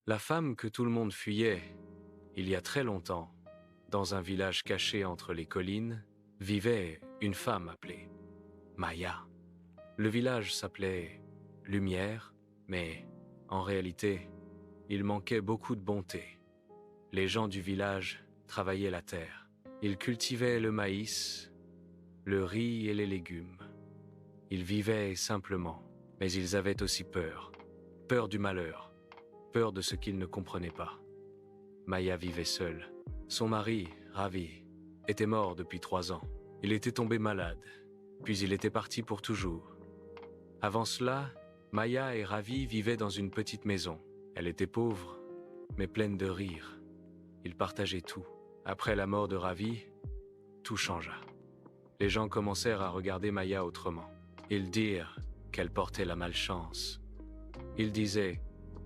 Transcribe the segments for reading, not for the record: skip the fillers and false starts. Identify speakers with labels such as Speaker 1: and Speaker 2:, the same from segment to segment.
Speaker 1: La femme que tout le monde fuyait, il y a très longtemps, dans un village caché entre les collines, vivait une femme appelée Maya. Le village s'appelait Lumière, mais en réalité, il manquait beaucoup de bonté. Les gens du village travaillaient la terre. Ils cultivaient le maïs, le riz et les légumes. Ils vivaient simplement, mais ils avaient aussi peur. Peur du malheur, peur de ce qu'ils ne comprenaient pas. Maya vivait seule. Son mari, Ravi, était mort depuis 3 ans. Il était tombé malade, puis il était parti pour toujours. Avant cela, Maya et Ravi vivaient dans une petite maison. Elle était pauvre, mais pleine de rire. Ils partageaient tout. Après la mort de Ravi, tout changea. Les gens commencèrent à regarder Maya autrement. Ils dirent qu'elle portait la malchance. Ils disaient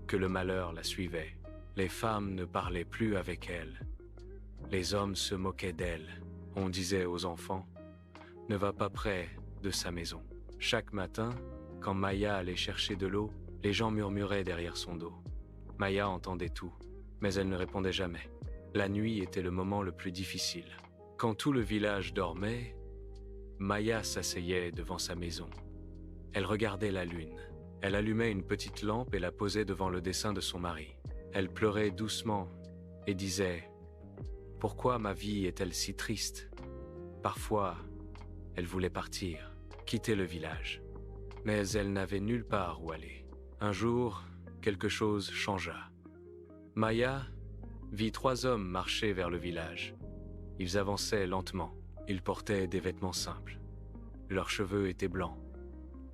Speaker 1: que le malheur la suivait. Les femmes ne parlaient plus avec elle. Les hommes se moquaient d'elle. On disait aux enfants « Ne va pas près de sa maison ». Chaque matin, quand Maya allait chercher de l'eau, les gens murmuraient derrière son dos. Maya entendait tout, mais elle ne répondait jamais. La nuit était le moment le plus difficile. Quand tout le village dormait, Maya s'asseyait devant sa maison. Elle regardait la lune. Elle allumait une petite lampe et la posait devant le dessin de son mari. Elle pleurait doucement et disait « Pourquoi ma vie est-elle si triste ?» Parfois, elle voulait partir, quitter le village. Mais elle n'avait nulle part où aller. Un jour, quelque chose changea. Maya vit 3 hommes marcher vers le village. Ils avançaient lentement. Ils portaient des vêtements simples. Leurs cheveux étaient blancs.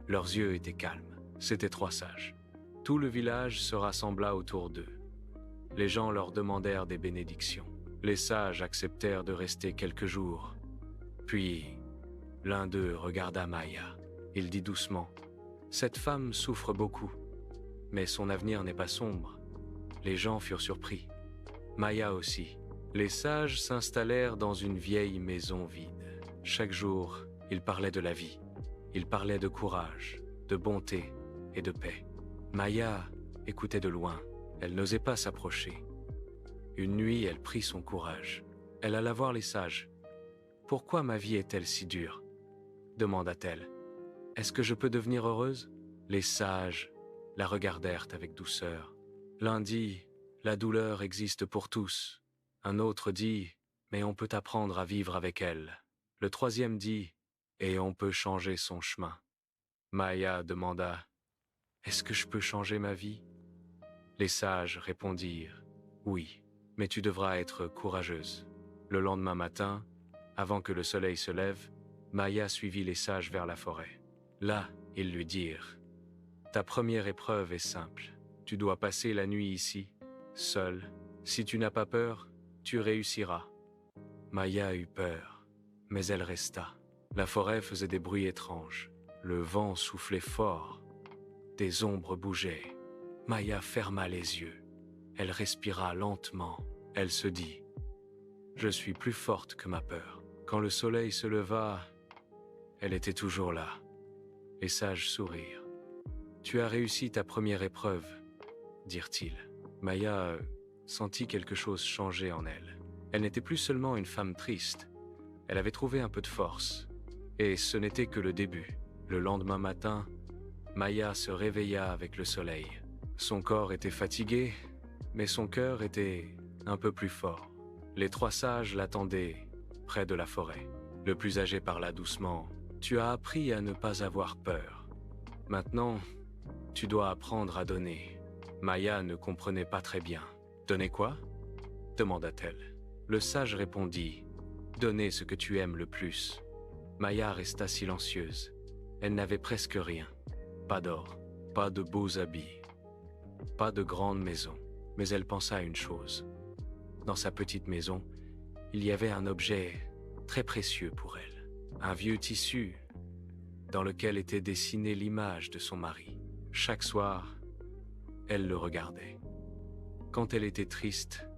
Speaker 1: Leurs yeux étaient calmes. C'étaient 3 sages. Tout le village se rassembla autour d'eux. Les gens leur demandèrent des bénédictions. Les sages acceptèrent de rester quelques jours. Puis, l'un d'eux regarda Maya. Il dit doucement « Cette femme souffre beaucoup, mais son avenir n'est pas sombre. » Les gens furent surpris. Maya aussi. Les sages s'installèrent dans une vieille maison vide. Chaque jour, ils parlaient de la vie. Ils parlaient de courage, de bonté et de paix. Maya écoutait de loin. Elle n'osait pas s'approcher. Une nuit, elle prit son courage. Elle alla voir les sages. « Pourquoi ma vie est-elle si dure ?» demanda-t-elle. « Est-ce que je peux devenir heureuse ?» Les sages la regardèrent avec douceur. L'un dit « La douleur existe pour tous ». Un autre dit « Mais on peut apprendre à vivre avec elle ». Le troisième dit « Et on peut changer son chemin ». Maya demanda « Est-ce que je peux changer ma vie ?» Les sages répondirent « Oui, mais tu devras être courageuse ». Le lendemain matin, avant que le soleil se lève, Maya suivit les sages vers la forêt. Là, ils lui dirent « Ta première épreuve est simple. Tu dois passer la nuit ici, seule. Si tu n'as pas peur, tu réussiras. » Maya eut peur, mais elle resta. La forêt faisait des bruits étranges. Le vent soufflait fort. Des ombres bougeaient. Maya ferma les yeux. Elle respira lentement. Elle se dit « Je suis plus forte que ma peur. » Quand le soleil se leva, elle était toujours là. Les sages sourirent. « Tu as réussi ta première épreuve, » dirent-ils. Maya sentit quelque chose changer en elle. Elle n'était plus seulement une femme triste. Elle avait trouvé un peu de force. Et ce n'était que le début. Le lendemain matin, Maya se réveilla avec le soleil. Son corps était fatigué, mais son cœur était un peu plus fort. Les 3 sages l'attendaient près de la forêt. Le plus âgé parla doucement. « Tu as appris à ne pas avoir peur. Maintenant, tu dois apprendre à donner. » Maya ne comprenait pas très bien. « Donner quoi ?» demanda-t-elle. Le sage répondit « Donner ce que tu aimes le plus. » Maya resta silencieuse. Elle n'avait presque rien. Pas d'or, pas de beaux habits, pas de grande maison. Mais elle pensa à une chose. Dans sa petite maison, il y avait un objet très précieux pour elle. Un vieux tissu dans lequel était dessinée l'image de son mari. Chaque soir, elle le regardait. Quand elle était triste,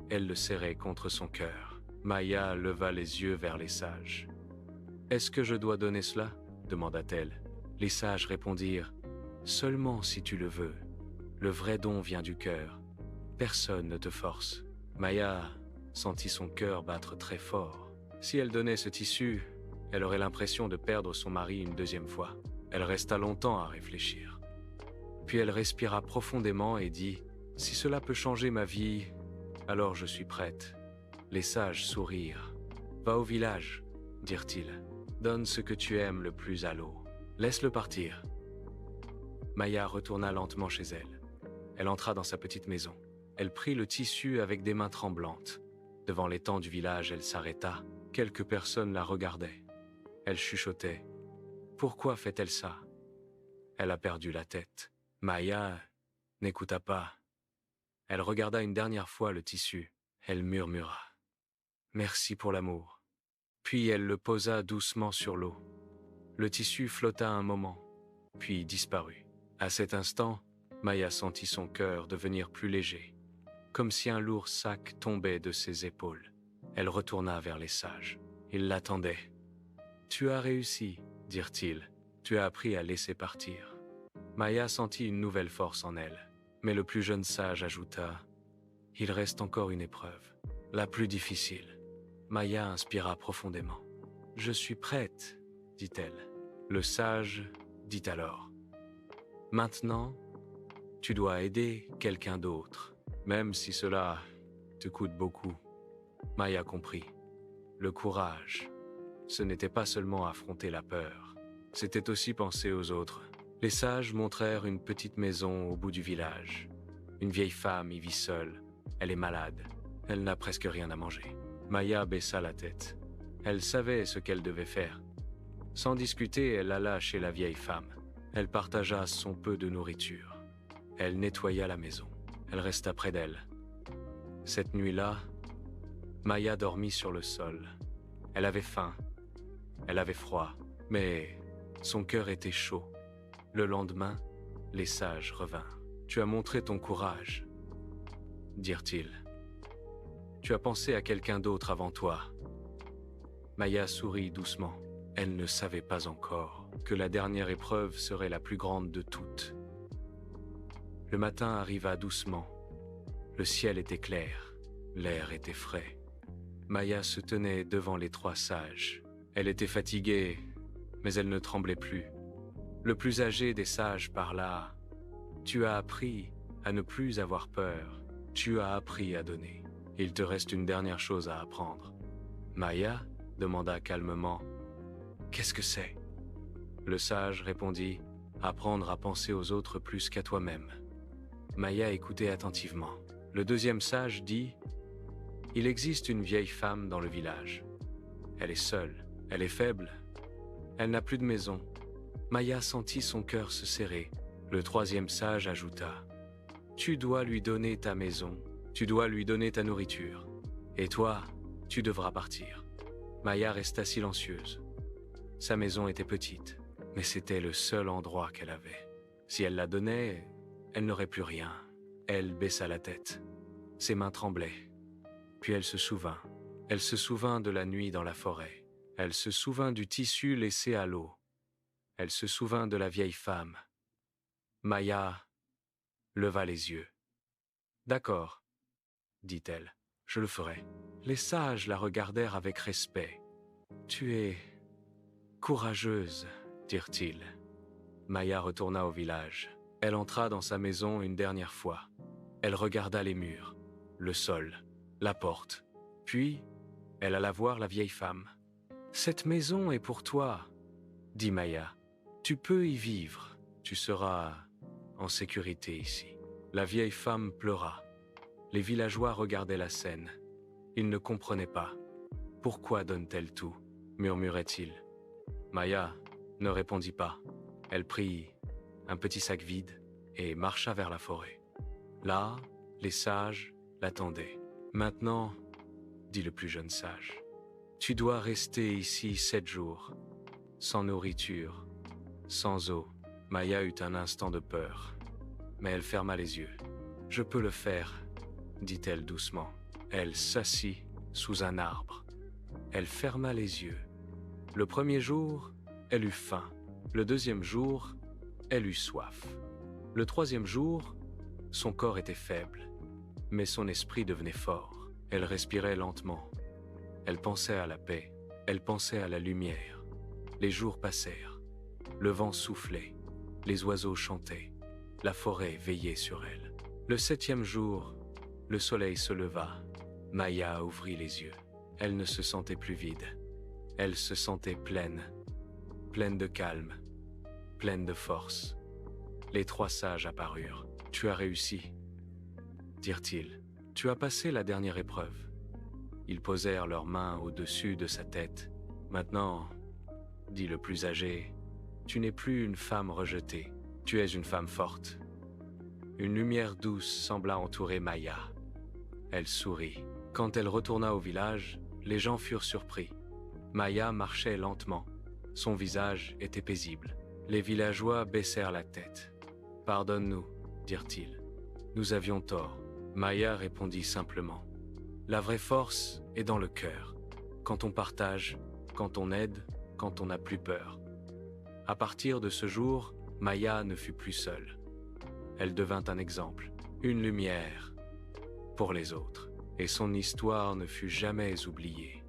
Speaker 1: elle le serrait contre son cœur. Maya leva les yeux vers les sages. « Est-ce que je dois donner cela ?» demanda-t-elle. Les sages répondirent « Seulement si tu le veux. Le vrai don vient du cœur. Personne ne te force. Maya sentit son cœur battre très fort. Si elle donnait ce tissu, elle aurait l'impression de perdre son mari une deuxième fois. Elle resta longtemps à réfléchir. Puis elle respira profondément et dit « Si cela peut changer ma vie, alors je suis prête. » Les sages sourirent. « Va au village, dirent-ils. Donne ce que tu aimes le plus à l'eau. Laisse-le partir. » Maya retourna lentement chez elle. Elle entra dans sa petite maison. Elle prit le tissu avec des mains tremblantes. Devant l'étang du village, elle s'arrêta. Quelques personnes la regardaient. Elle chuchotait. Pourquoi fait-elle ça? Elle a perdu la tête. Maya n'écouta pas. Elle regarda une dernière fois le tissu. Elle murmura. Merci pour l'amour. Puis elle le posa doucement sur l'eau. Le tissu flotta un moment, puis disparut. À cet instant, Maya sentit son cœur devenir plus léger, comme si un lourd sac tombait de ses épaules. Elle retourna vers les sages. Ils l'attendaient. « Tu as réussi, dirent-ils. Tu as appris à laisser partir. » Maya sentit une nouvelle force en elle. Mais le plus jeune sage ajouta « Il reste encore une épreuve, la plus difficile. » Maya inspira profondément. « Je suis prête, dit-elle. » Le sage dit alors « Maintenant, tu dois aider quelqu'un d'autre, même si cela te coûte beaucoup. » Maya comprit. Le courage, ce n'était pas seulement affronter la peur, c'était aussi penser aux autres. Les sages montrèrent une petite maison au bout du village. Une vieille femme y vit seule. Elle est malade. Elle n'a presque rien à manger. Maya baissa la tête. Elle savait ce qu'elle devait faire. Sans discuter, elle alla chez la vieille femme. Elle partagea son peu de nourriture. Elle nettoya la maison. Elle resta près d'elle. Cette nuit-là, Maya dormit sur le sol. Elle avait faim. Elle avait froid. Mais son cœur était chaud. Le lendemain, les sages revinrent. « Tu as montré ton courage, dirent-ils. Tu as pensé à quelqu'un d'autre avant toi. » Maya sourit doucement. Elle ne savait pas encore que la dernière épreuve serait la plus grande de toutes. Le matin arriva doucement. Le ciel était clair. L'air était frais. Maya se tenait devant les trois sages. Elle était fatiguée, mais elle ne tremblait plus. Le plus âgé des sages parla. « Tu as appris à ne plus avoir peur. Tu as appris à donner. Il te reste une dernière chose à apprendre. » Maya demanda calmement. « Qu'est-ce que c'est ?» Le sage répondit. « Apprendre à penser aux autres plus qu'à toi-même. » Maya écoutait attentivement. Le deuxième sage dit. « Il existe une vieille femme dans le village. Elle est seule. Elle est faible. Elle n'a plus de maison. » Maya sentit son cœur se serrer. Le troisième sage ajouta « Tu dois lui donner ta maison, tu dois lui donner ta nourriture. Et toi, tu devras partir. » Maya resta silencieuse. Sa maison était petite, mais c'était le seul endroit qu'elle avait. Si elle la donnait, elle n'aurait plus rien. Elle baissa la tête. Ses mains tremblaient. Puis elle se souvint. Elle se souvint de la nuit dans la forêt. Elle se souvint du tissu laissé à l'eau. Elle se souvint de la vieille femme. Maya leva les yeux. « D'accord, dit-elle, je le ferai. » Les sages la regardèrent avec respect. « Tu es courageuse, dirent-ils. » Maya retourna au village. Elle entra dans sa maison une dernière fois. Elle regarda les murs, le sol, la porte. Puis, elle alla voir la vieille femme. « Cette maison est pour toi, dit Maya. Tu peux y vivre. Tu seras en sécurité ici. » La vieille femme pleura. Les villageois regardaient la scène. Ils ne comprenaient pas. « Pourquoi donne-t-elle tout ?» murmurait-il. Maya ne répondit pas. Elle prit un petit sac vide et marcha vers la forêt. Là, les sages l'attendaient. « Maintenant, dit le plus jeune sage, tu dois rester ici 7 jours, sans nourriture, sans eau. » Maya eut un instant de peur, mais elle ferma les yeux. « Je peux le faire, dit-elle doucement. » Elle s'assit sous un arbre. Elle ferma les yeux. Le premier jour, elle eut faim. Le deuxième jour, elle eut soif. Le troisième jour, son corps était faible. Mais son esprit devenait fort. Elle respirait lentement. Elle pensait à la paix. Elle pensait à la lumière. Les jours passèrent. Le vent soufflait. Les oiseaux chantaient. La forêt veillait sur elle. Le 7e jour, le soleil se leva. Maya ouvrit les yeux. Elle ne se sentait plus vide. Elle se sentait pleine. Pleine de calme. Pleine de force. Les 3 sages apparurent. « Tu as réussi », dirent-ils. « Tu as passé la dernière épreuve. » Ils posèrent leurs mains au-dessus de sa tête. « Maintenant, » dit le plus âgé, « tu n'es plus une femme rejetée. Tu es une femme forte. » Une lumière douce sembla entourer Maya. Elle sourit. Quand elle retourna au village, les gens furent surpris. Maya marchait lentement. Son visage était paisible. Les villageois baissèrent la tête. « Pardonne-nous, » dirent-ils. « Nous avions tort. » Maya répondit simplement. « La vraie force est dans le cœur. Quand on partage, quand on aide, quand on n'a plus peur. » À partir de ce jour, Maya ne fut plus seule. Elle devint un exemple, une lumière pour les autres, et son histoire ne fut jamais oubliée.